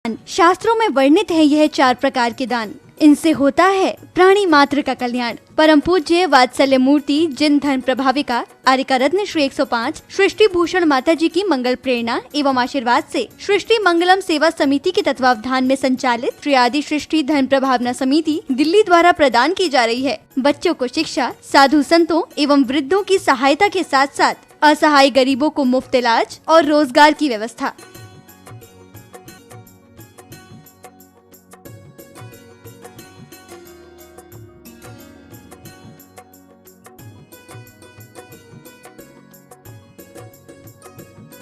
शास्त्रों में वर्णित है यह 4 प्रकार के दान। इनसे होता है प्राणी मात्र का कल्याण। परम पूज्य वात्सल्य मूर्ति जिन धर्म प्रभाविका आर्यका रत्न श्री 105 सृष्टि भूषण माता जी की मंगल प्रेरणा एवं आशीर्वाद से सृष्टि मंगलम सेवा समिति के तत्वावधान में संचालित श्री आदि सृष्टि धर्म प्रभावना समिति दिल्ली द्वारा प्रदान की जा रही है। बच्चों को शिक्षा, साधु संतों एवं वृद्धों की सहायता के साथ साथ असहाय गरीबों को मुफ्त इलाज और रोजगार की व्यवस्था।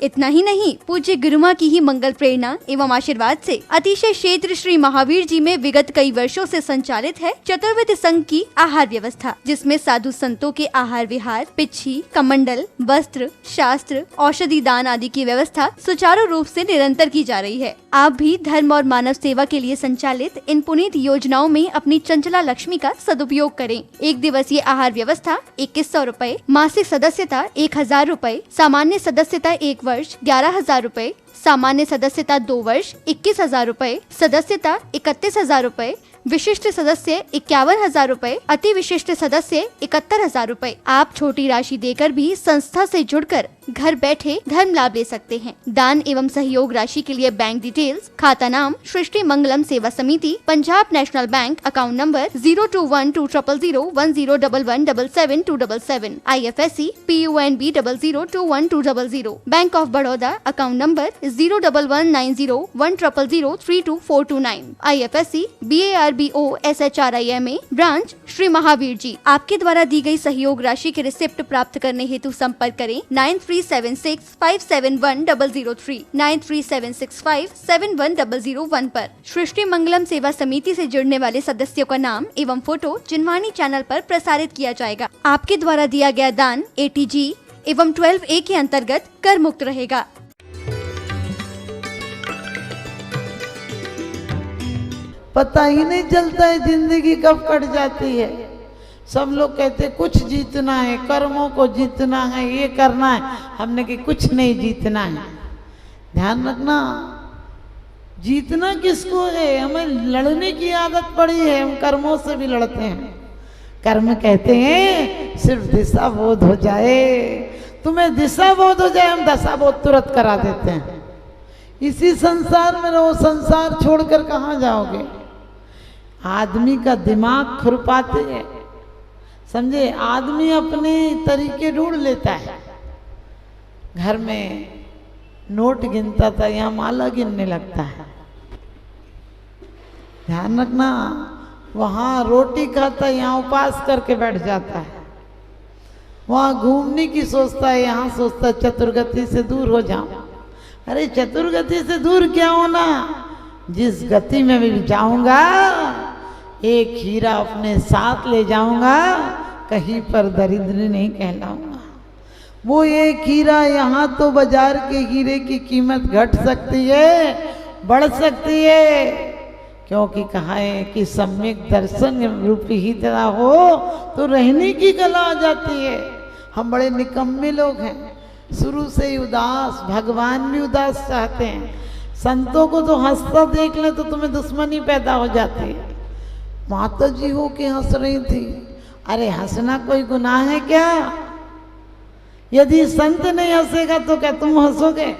इतना ही नहीं, पूज्य गुरुमा की ही मंगल प्रेरणा एवं आशीर्वाद से अतिशय क्षेत्र श्री महावीर जी में विगत कई वर्षों से संचालित है चतुर्विध संघ की आहार व्यवस्था, जिसमें साधु संतों के आहार विहार, पिच्छी, कमंडल, वस्त्र, शास्त्र, औषधि दान आदि की व्यवस्था सुचारू रूप से निरंतर की जा रही है। आप भी धर्म और मानव सेवा के लिए संचालित इन पुनीत योजनाओं में अपनी चंचला लक्ष्मी का सदुपयोग करें। 1 दिवसीय आहार व्यवस्था 2100 रूपए, मासिक सदस्यता 1000 रूपए, सामान्य सदस्यता 1 वर्ष 11,000 रूपए, सामान्य सदस्यता 2 वर्ष 21,000 रूपए, सदस्यता 31,000 रूपए, विशिष्ट सदस्य 51,000 रूपए, अति विशिष्ट सदस्य 71,000 रूपए। आप छोटी राशि देकर भी संस्था से जुड़कर घर बैठे धर्म लाभ ले सकते हैं। दान एवं सहयोग राशि के लिए बैंक डिटेल्स, खाता नाम सृष्टि Mangalam Seva Samiti, Punjab National Bank, account number 021200101177 IFSC PUNB 002120, Bank of Baroda, account number 011901000324429 IFSC BARBO SHRIMA, branch Shri Mahavir ji. आपके द्वारा दी गई सहयोग राशि के रिसिप्ट प्राप्त करने हेतु संपर्क करें 9376571003 9376571001 पर। सृष्टि मंगलम सेवा समिति से जुड़ने वाले सदस्यों का नाम एवं फोटो जिनवाणी चैनल पर प्रसारित किया जाएगा। आपके द्वारा दिया गया दान ATG एवं 12A के अंतर्गत कर मुक्त रहेगा। पता ही नहीं चलता है जिंदगी कब कट जाती है। सब लोग कहते कुछ जीतना है, कर्मों को जीतना है, ये करना है। हमने कि कुछ नहीं जीतना है। ध्यान रखना, जीतना किसको है? हमें लड़ने की आदत पड़ी है, हम कर्मों से भी लड़ते हैं। कर्म कहते हैं सिर्फ दिशा बोध हो जाए, तुम्हें दिशा बोध हो जाए, हम दशा बोध तुरंत करा देते हैं। इसी संसार में रहो, संसार छोड़कर कहाँ जाओगे? आदमी का दिमाग खुरपाते है, समझे? आदमी अपने तरीके ढूंढ लेता है। घर में नोट गिनता था, यहाँ माला गिनने लगता है। ध्यान रखना, वहाँ रोटी खाता, यहाँ उपास करके बैठ जाता है। वहाँ घूमने की सोचता है, यहाँ सोचता है चतुर्गति से दूर हो जाऊं। अरे चतुर्गति से दूर क्या होना? जिस गति में भी जाऊंगा एक हीरा अपने साथ ले जाऊंगा, कहीं पर दरिद्र नहीं कहलाऊंगा। वो एक हीरा, यहाँ तो बाजार के हीरे की कीमत घट सकती है, बढ़ सकती है, क्योंकि कहा है कि सम्यक दर्शन रूपी ही तरह हो तो रहने की कला आ जाती है। हम बड़े निकम्मे लोग हैं, शुरू से ही उदास, भगवान भी उदास चाहते हैं। संतों को तो हंसता देख ले तो तुम्हें दुश्मनी पैदा हो जाती है। माता जी हो के हंस रही थी, अरे हंसना कोई गुनाह है क्या? यदि संत नहीं हंसेगा तो क्या तुम हंसोगे?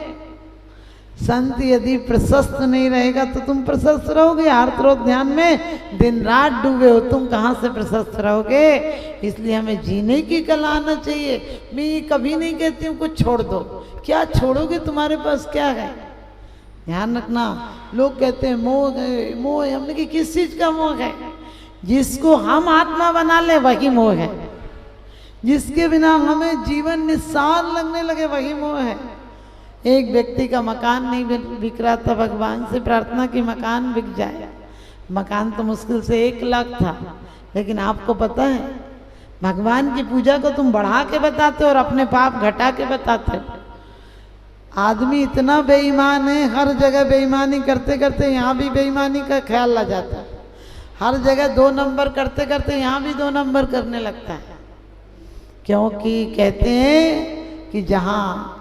संत यदि प्रशस्त नहीं रहेगा तो तुम प्रशस्त रहोगे? आर्त ध्यान में दिन रात डूबे हो, तुम कहाँ से प्रशस्त रहोगे? इसलिए हमें जीने की कला आना चाहिए। मैं ये कभी नहीं कहती हूँ कुछ छोड़ दो, क्या छोड़ोगे? तुम्हारे पास क्या है? ध्यान रखना, लोग कहते हैं मोह है, मोह है। हमने कि किस चीज का मोह है? जिसको हम आत्मा बना ले वही मोह है। जिसके बिना हमें जीवन निस्सार लगने लगे वही मोह है। एक व्यक्ति का मकान नहीं बिक रहा था, भगवान से प्रार्थना की मकान बिक जाए। मकान तो मुश्किल से 1 लाख था, लेकिन आपको पता है भगवान की पूजा को तुम बढ़ा के बताते हो और अपने पाप घटा के बताते हो। आदमी इतना बेईमान है, हर जगह बेईमानी करते करते यहाँ भी बेईमानी का ख्याल आ जाता है। हर जगह 2 नंबर करते करते यहाँ भी 2 नंबर करने लगता है। क्योंकि कहते हैं कि जहाँ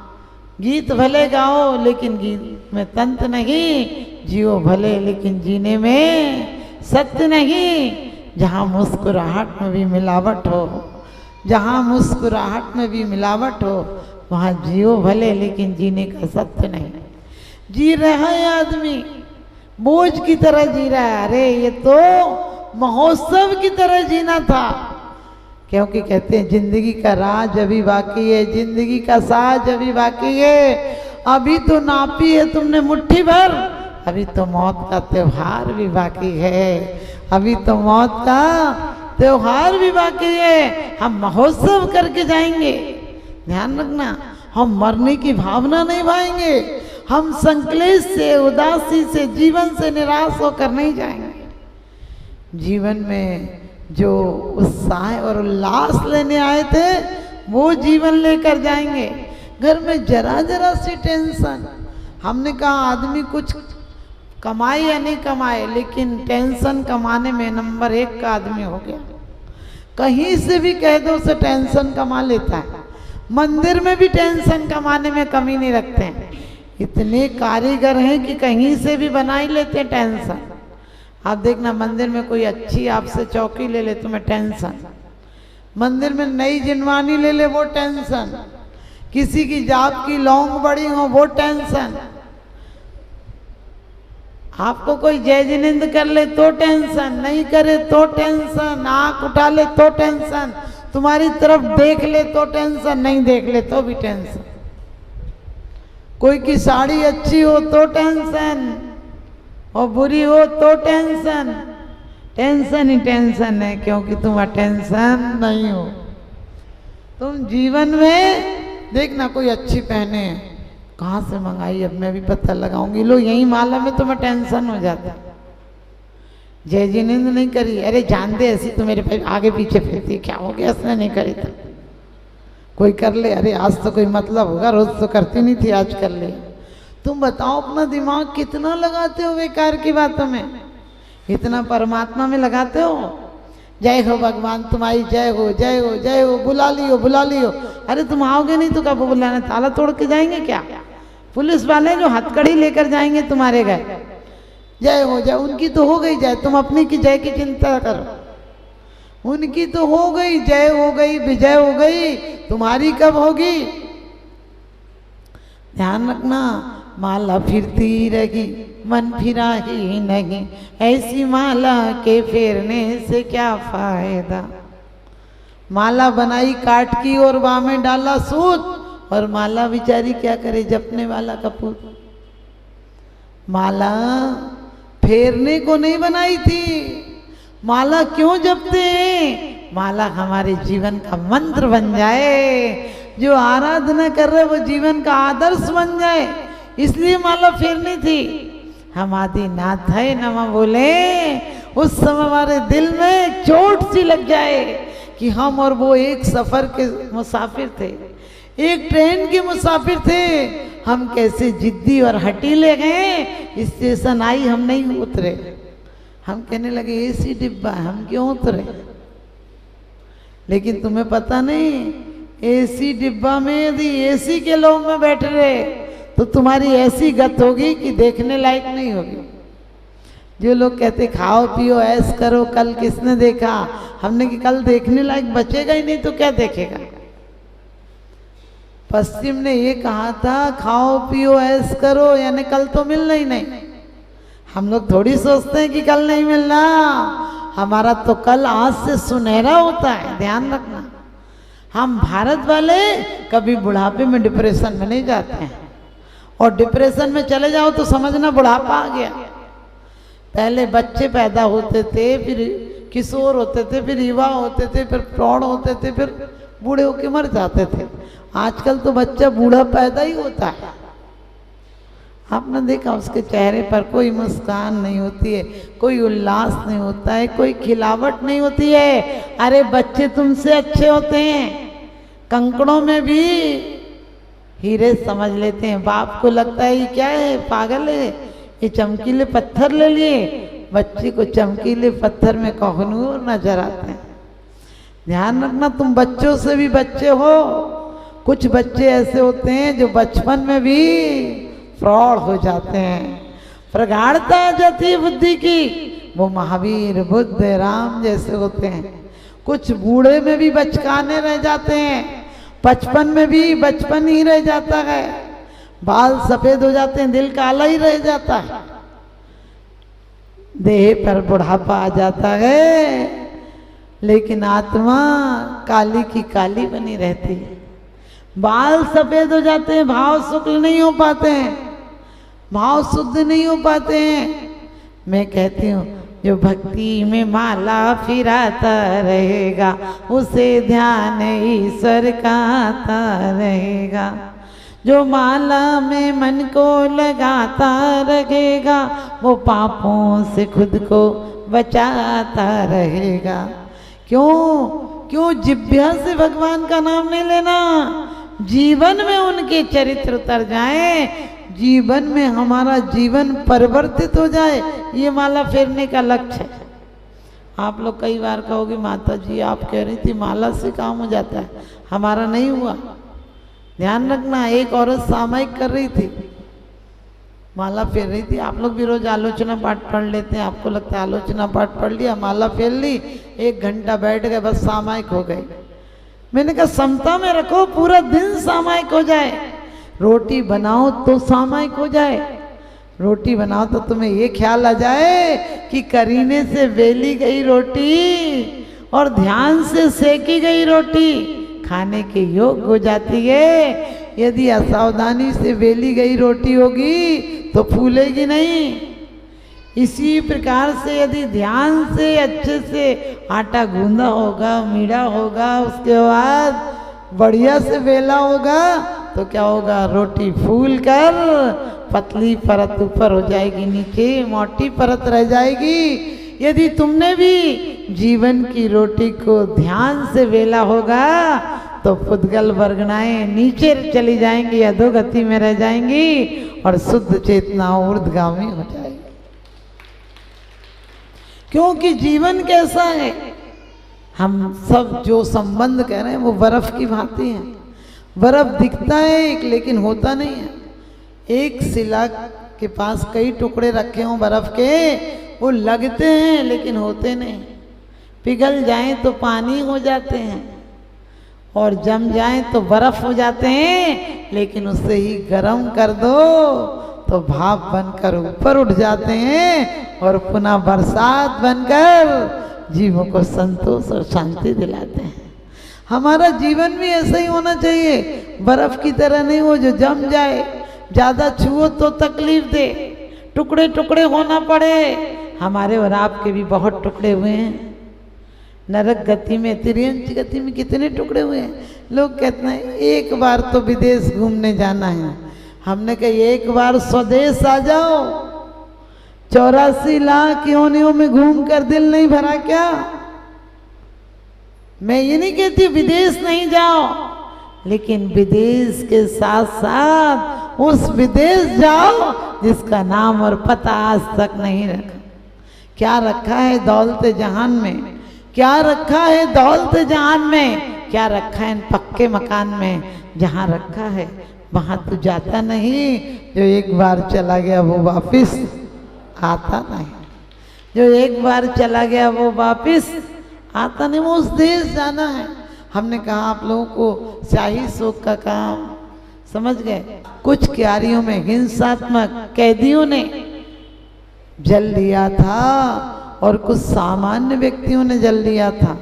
गीत भले गाओ लेकिन गीत में तंत नहीं, जियो भले लेकिन जीने में सत्य नहीं। जहाँ मुस्कुराहट में भी मिलावट हो, जहाँ मुस्कुराहट में भी मिलावट हो, वहाँ जियो भले लेकिन जीने का सत्य नहीं। जी रहा है आदमी बोझ की तरह जी रहा है, अरे ये तो महोत्सव की तरह जीना था। क्योंकि कहते हैं जिंदगी का राज अभी बाकी है, जिंदगी का साज अभी बाकी है। अभी तो नापी है तुमने मुट्ठी भर, अभी तो मौत का त्योहार भी बाकी है, अभी तो मौत का त्योहार भी बाकी है। हम महोत्सव करके जाएंगे, ध्यान रखना, हम मरने की भावना नहीं भाएंगे, हम संकलेश से, उदासी से, जीवन से निराश होकर नहीं जाएंगे। जीवन में जो उत्साह और उल्लास लेने आए थे वो जीवन लेकर जाएंगे। घर में जरा जरा सी टेंशन, हमने कहा आदमी कुछ कमाए या नहीं कमाए, लेकिन टेंशन कमाने में नंबर 1 का आदमी हो गया। कहीं से भी कह दो उसे टेंशन कमा लेता है। मंदिर में भी टेंशन कमाने में कमी नहीं रखते हैं, इतने कारीगर हैं कि कहीं से भी बना ही लेते हैं टेंशन। आप देखना मंदिर में कोई अच्छी आपसे चौकी ले ले तुम्हें टेंशन, मंदिर में नई जिनवानी ले ले वो टेंशन, किसी की जाप की लौंग बड़ी हो वो टेंशन, आपको कोई जय जिनेंद्र कर ले तो टेंशन, नहीं करे तो टेंशन, आँख उठा ले तो टेंशन, तुम्हारी तरफ देख ले तो टेंशन, नहीं देख ले तो भी टेंशन, कोई की साड़ी अच्छी हो तो टेंशन और बुरी हो तो टेंशन। टेंशन ही टेंशन है, क्योंकि तुम अटेंशन नहीं हो। तुम जीवन में देखना कोई अच्छी पहने, कहाँ से मंगाई, अब मैं भी पता लगाऊंगी, लो यही माला में तुम्हें टेंशन हो जाता। जय जिनेंद्र नहीं करी, अरे जान दे ऐसी तो मेरे पे आगे पीछे फिरती, क्या हो गया इसने नहीं करी था। कोई कर ले, अरे आज तो कोई मतलब होगा, रोज तो करती नहीं थी आज कर ले। तुम बताओ अपना दिमाग कितना लगाते हो बेकार की बातों में, इतना परमात्मा में लगाते हो। जय हो भगवान तुम्हारी जय हो, जय हो, जय हो, बुला लियो, बुला लियो। अरे तुम आओगे नहीं तो कब बुलाने, ताला तोड़ के जाएंगे क्या? पुलिस वाले जो हथकड़ी लेकर जाएंगे तुम्हारे घर, जय हो जय, उनकी तो हो गई जय, तुम अपनी की जय की चिंता करो। उनकी तो हो गई जय, हो गई विजय, हो गई, तुम्हारी कब होगी? ध्यान रखना, माला फिरती रही मन फिरा ही नहीं, ऐसी माला के फेरने से क्या फायदा। माला बनाई काट की और बाह में डाला सूत, और माला बेचारी क्या करे, जपने वाला कपूत। माला फेरने को नहीं बनाई थी, माला क्यों जपते हैं? माला हमारे जीवन का मंत्र बन जाए, जो आराधना कर रहे वो जीवन का आदर्श बन जाए, इसलिए माला फेरनी थी। हम आदिनाथ है नमः बोले, उस समय हमारे दिल में चोट सी लग जाए कि हम और वो एक सफर के मुसाफिर थे, एक ट्रेन के मुसाफिर थे। हम कैसे जिद्दी और हटीले गए, स्टेशन आई हम नहीं उतरे, हम कहने लगे एसी डिब्बा, हम क्यों उतरे? लेकिन तुम्हें पता नहीं, एसी डिब्बा में यदि एसी के लोग में बैठ रहे तो तुम्हारी ऐसी गत होगी कि देखने लायक नहीं होगी। जो लोग कहते खाओ पियो ऐश करो, कल किसने देखा? हमने कि कल देखने लायक बचेगा ही नहीं तो क्या देखेगा। पश्चिम ने ये कहा था खाओ पियो ऐश करो, यानी कल तो मिलना ही नहीं। हम लोग थोड़ी सोचते हैं कि कल नहीं मिलना, हमारा तो कल आज से सुनहरा होता है, ध्यान रखना। हम भारत वाले कभी बुढ़ापे में डिप्रेशन में नहीं जाते हैं, और डिप्रेशन में चले जाओ तो समझना बुढ़ापा आ गया। पहले बच्चे पैदा होते थे, फिर किशोर होते थे, फिर युवा होते थे, फिर प्रौढ़ होते थे, फिर बूढ़े होके मर जाते थे। आजकल तो बच्चा बूढ़ा पैदा ही होता है। आपने देखा उसके चेहरे पर कोई मुस्कान नहीं होती है, कोई उल्लास नहीं होता है, कोई खिलावट नहीं होती है। अरे बच्चे तुमसे अच्छे होते हैं, कंकड़ों में भी हीरे समझ लेते हैं। बाप को लगता है ये क्या है, पागल है, ये चमकीले पत्थर ले लिए। बच्चे को चमकीले पत्थर में कोहनूर नजर आते हैं। ध्यान रखना, तुम बच्चों से भी बच्चे हो। कुछ बच्चे ऐसे होते हैं जो बचपन में भी फ्रॉड हो जाते हैं। प्रगाढ़ता जाती बुद्धि की, वो महावीर बुद्ध राम जैसे होते हैं। कुछ बूढ़े में भी बचकाने रह जाते हैं, बचपन में भी बचपन ही रह जाता है, बाल सफेद हो जाते हैं, दिल काला ही रह जाता है, देह पर बुढ़ापा आ जाता है, लेकिन आत्मा काली की काली बनी रहती है। बाल सफेद हो जाते हैं, भाव शुक्ल नहीं हो पाते हैं, भाव शुद्ध नहीं हो पाते हैं। मैं कहती हूँ जो भक्ति में माला फिराता रहेगा उसे ध्यान ईश्वर का आता रहेगा। जो माला में मन को लगाता रहेगा वो पापों से खुद को बचाता रहेगा। क्यों जिह्वा से भगवान का नाम नहीं लेना? जीवन में उनके चरित्र उतर जाए, जीवन में हमारा जीवन परिवर्तित हो जाए, ये माला फेरने का लक्ष्य है। आप लोग कई बार कहोगे माता जी आप कह रही थी माला से काम हो जाता है, हमारा नहीं हुआ। ध्यान रखना, एक औरत सामयिक कर रही थी, माला फेर रही थी। आप लोग भी रोज आलोचना पाठ पढ़ लेते हैं, आपको लगता है आलोचना पाठ पढ़ लिया, माला फेर ली, 1 घंटा बैठ गए, बस सामयिक हो गए। मैंने कहा समता में रखो, पूरा दिन सामयिक हो जाए। रोटी बनाओ तो सामयिक हो जाए, रोटी बनाओ तो तुम्हें ये ख्याल आ जाए कि करीने से बेली गई रोटी और ध्यान से सेकी गई रोटी खाने के योग्य हो जाती है। यदि असावधानी से बेली गई रोटी होगी तो फूलेगी नहीं। इसी प्रकार से यदि ध्यान से अच्छे से आटा गूंदा होगा, मीड़ा होगा, उसके बाद बढ़िया से बेला होगा तो क्या होगा, रोटी फूल कर पतली परत ऊपर हो जाएगी, नीचे मोटी परत रह जाएगी। यदि तुमने भी जीवन की रोटी को ध्यान से बेला होगा तो पुद्गल वर्गणाएं नीचे चली जाएंगी, अधोगति में रह जाएंगी और शुद्ध चेतना ऊर्ध्वगामी हो जाएगी। क्योंकि जीवन कैसा है, हम सब जो संबंध कह रहे हैं वो बर्फ की भांति है। बर्फ दिखता है एक, लेकिन होता नहीं है। एक शिला के पास कई टुकड़े रखे हों बर्फ के, वो लगते हैं लेकिन होते नहीं। पिघल जाएं तो पानी हो जाते हैं और जम जाएं तो बर्फ हो जाते हैं, लेकिन उससे ही गर्म कर दो तो भाप बनकर ऊपर उठ जाते हैं और पुनः बरसात बनकर जीवों को संतोष और शांति दिलाते हैं। हमारा जीवन भी ऐसा ही होना चाहिए, बर्फ की तरह नहीं हो जो जम जाए, ज़्यादा छुओ तो तकलीफ दे, टुकड़े टुकड़े होना पड़े। हमारे और आपके भी बहुत टुकड़े हुए हैं। नरक गति में, तिर्यंच गति में कितने टुकड़े हुए हैं। लोग कहते हैं एक बार तो विदेश घूमने जाना है। हमने कहा एक बार स्वदेश आ जाओ, 84 लाख योनियों में घूम कर दिल नहीं भरा क्या? मैं ये नहीं कहती विदेश नहीं जाओ, लेकिन विदेश के साथ साथ उस विदेश जाओ जिसका नाम और पता आज तक नहीं रखा। क्या रखा है दौलत जहान में, क्या रखा है दौलत जहान में, क्या रखा है इन पक्के मकान में। जहाँ रखा है वहाँ तो जाता नहीं। जो एक बार चला गया वो वापिस आता नहीं, जो एक बार चला गया वो वापिस आता नहीं। वो उस देश जाना है। हमने कहा आप लोगों को शाही शोक का काम समझ गए। कुछ क्यारियों में हिंसात्मक कैदियों ने जल लिया था और कुछ सामान्य व्यक्तियों ने जल लिया था,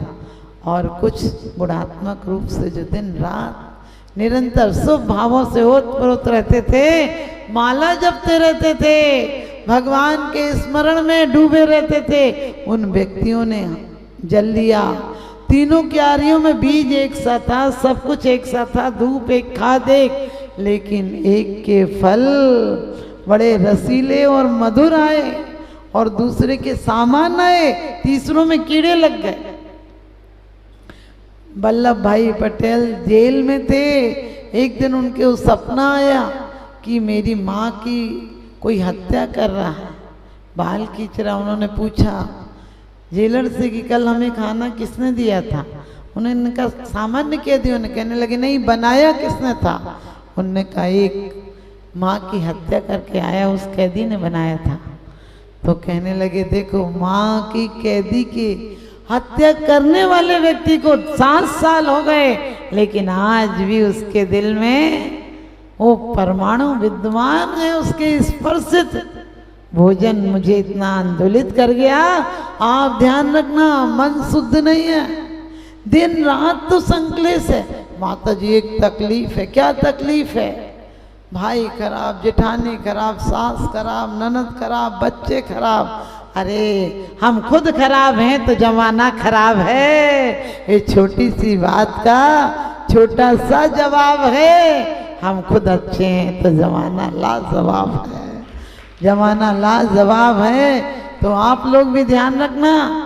और कुछ गुणात्मक रूप से जो दिन रात निरंतर शुभ भावों से ओतप्रोत रहते थे, माला जपते रहते थे, भगवान के स्मरण में डूबे रहते थे, उन व्यक्तियों ने जल लिया। तीनों क्यारियों में बीज एक सा था, सब कुछ एक सा था, धूप एक, खाद एक, लेकिन एक के फल बड़े रसीले और मधुर आए और दूसरे के सामान आए, तीसरों में कीड़े लग गए। वल्लभ भाई पटेल जेल में थे। एक दिन उनके उस सपना आया कि मेरी माँ की कोई हत्या कर रहा है, बाल खींच रहा। उन्होंने पूछा जेलर से कि कल हमें खाना किसने दिया था? उन्होंने कहा सामान्य कैदी, उन्हें कहने लगे नहीं बनाया किसने था? उन्होंने कहा एक माँ की हत्या करके आया उस कैदी ने बनाया था। तो कहने लगे देखो माँ की कैदी की हत्या करने वाले व्यक्ति को 7 साल हो गए, लेकिन आज भी उसके दिल में वो परमाणु विद्यमान है, उसके स्पर्शित भोजन मुझे इतना आंदोलित कर गया। आप ध्यान रखना, मन शुद्ध नहीं है, दिन रात तो संकलेश है। माता जी एक तकलीफ है। क्या तकलीफ है? भाई खराब, जेठानी खराब, सास खराब, ननद खराब, बच्चे खराब। अरे हम खुद खराब हैं तो जमाना खराब है। ये छोटी सी बात का छोटा सा जवाब है। हम खुद अच्छे हैं तो जमाना लाजवाब है, जमाना लाजवाब है। तो आप लोग भी ध्यान रखना,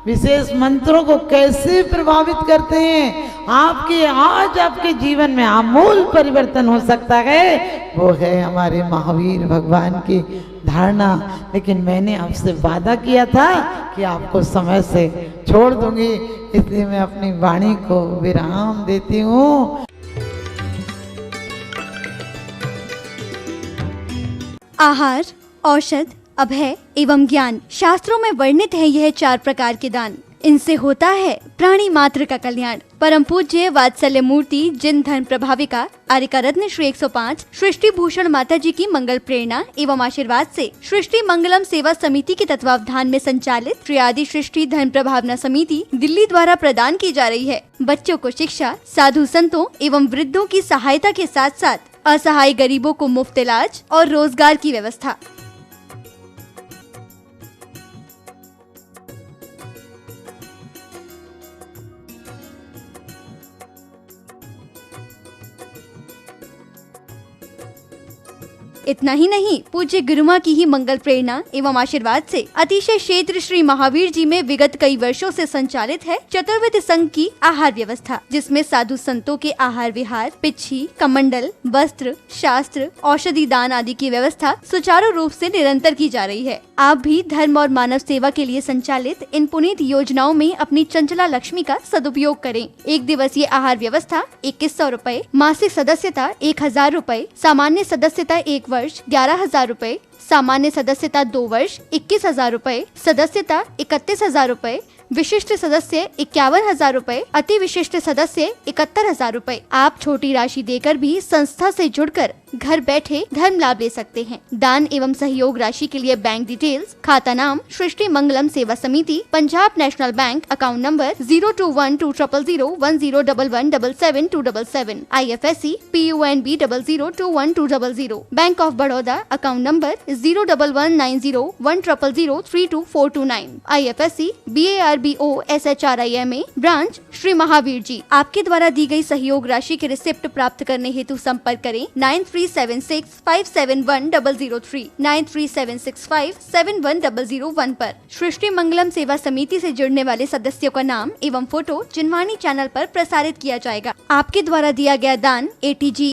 विशेष मंत्रों को कैसे प्रभावित करते हैं। आपके आज आपके जीवन में आमूल परिवर्तन हो सकता है, वो है हमारे महावीर भगवान की धारणा। लेकिन मैंने आपसे वादा किया था कि आपको समय से छोड़ दूंगी, इसलिए मैं अपनी वाणी को विराम देती हूँ। आहार, औषध, अभय एवं ज्ञान। शास्त्रों में वर्णित है यह 4 प्रकार के दान। इनसे होता है प्राणी मात्र का कल्याण। परम पूज्य वात्सल्य मूर्ति जिन धर्म प्रभाविका आर्यका रत्न श्री 105 सृष्टि भूषण माता जी की मंगल प्रेरणा एवं आशीर्वाद से सृष्टि मंगलम सेवा समिति के तत्वावधान में संचालित श्री आदि सृष्टि धर्म प्रभावना समिति दिल्ली द्वारा प्रदान की जा रही है। बच्चों को शिक्षा, साधु संतों एवं वृद्धों की सहायता के साथ साथ असहाय गरीबों को मुफ्त इलाज और रोजगार की व्यवस्था। इतना ही नहीं, पूज्य गुरुमा की ही मंगल प्रेरणा एवं आशीर्वाद से अतिशय क्षेत्र श्री महावीर जी में विगत कई वर्षों से संचालित है चतुर्विध संघ की आहार व्यवस्था, जिसमें साधु संतों के आहार विहार, पिच्छी, कमंडल, वस्त्र, शास्त्र, औषधि दान आदि की व्यवस्था सुचारू रूप से निरंतर की जा रही है। आप भी धर्म और मानव सेवा के लिए संचालित इन पुनीत योजनाओं में अपनी चंचला लक्ष्मी का सदुपयोग करें। 1 दिवसीय आहार व्यवस्था 2100 रूपए, मासिक सदस्यता 1000 रूपए, सामान्य सदस्यता 1 वर्ष 11,000 रूपए, सामान्य सदस्यता 2 वर्ष 21,000 रूपए, सदस्यता 31,000 रूपए, विशिष्ट सदस्य 51,000 रूपए, अति विशिष्ट सदस्य 71,000 रूपए। आप छोटी राशि देकर भी संस्था से जुड़कर घर बैठे धर्म लाभ ले सकते हैं। दान एवं सहयोग राशि के लिए बैंक डिटेल्स, खाता नाम सृष्टि Mangalam Seva Samiti, Punjab National Bank, account number 021200101177 IFSC PUNB 0021200, Bank of Baroda, account number 011901000322429 IFSC BARBO SHRIMA, branch Shri Mahavir ji. आपके द्वारा दी गई सहयोग राशि के रिसिप्ट प्राप्त करने हेतु संपर्क करें 9376571003 9376571001 पर। सृष्टि मंगलम सेवा समिति से जुड़ने वाले सदस्यों का नाम एवं फोटो जिनवाणी चैनल पर प्रसारित किया जाएगा। आपके द्वारा दिया गया दान ATG